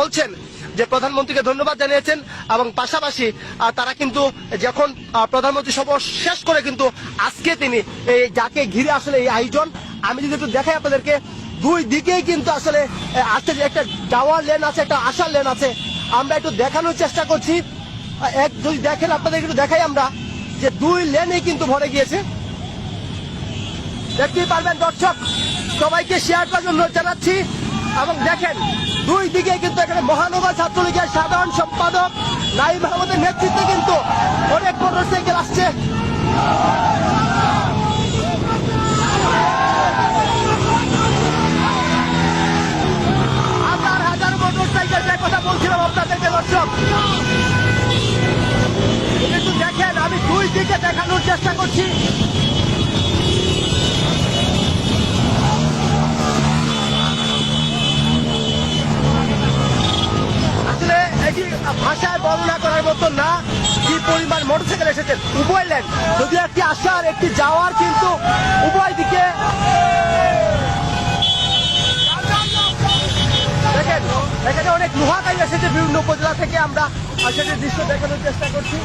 বলছেন যে প্রধানমন্ত্রীকে ধন্যবাদ জানিয়েছেন এবং পাশাপাশি তারা কিন্তু যখন প্রধানমন্ত্রী সফর শেষ করে কিন্তু আজকে তিনি এই যাকে ঘিরে আসলে এই আয়োজন, আমি যদি একটু দেখাই আপনাদেরকে, দুই দিকেই কিন্তু আসলে আসতে একটা যাওয়ার লেন আছে, একটা আসার লেন আছে। আমরা একটু দেখানোর চেষ্টা করছি, যদি দেখেন আপনাদের একটু দেখাই আমরা যে দুই লেনেই কিন্তু ভরে গিয়েছে। দেখতেই পারবেন দর্শক, সবাইকে শেয়ার করার জন্য জানাচ্ছি। এবং দেখেন দুই দিকে কিন্তু এখানে মহানগর ছাত্রলীগের সাধারণ সম্পাদক নাঈম আহমেদের নেতৃত্বে কিন্তু অনেক মোটরসাইকেল আসছে। হাজার হাজার মোটরসাইকেল, যে কথা বলছিলাম আপনাদেরকে দর্শক, কিন্তু দেখেন আমি দুই দিকে দেখানোর চেষ্টা করছি। আসলে এটি ভাষায় বর্ণনা করার মতো না, কি পরিমাণ মোটরসাইকেল এসেছেন। উভয় লেন, যদি একটি আসার একটি যাওয়ার, কিন্তু উভয় দিকে দেখেন এখানে অনেক লোহা গাড়ি এসেছে বিভিন্ন উপজেলা থেকে। আমরা সেটির দৃশ্য দেখানোর চেষ্টা করছি।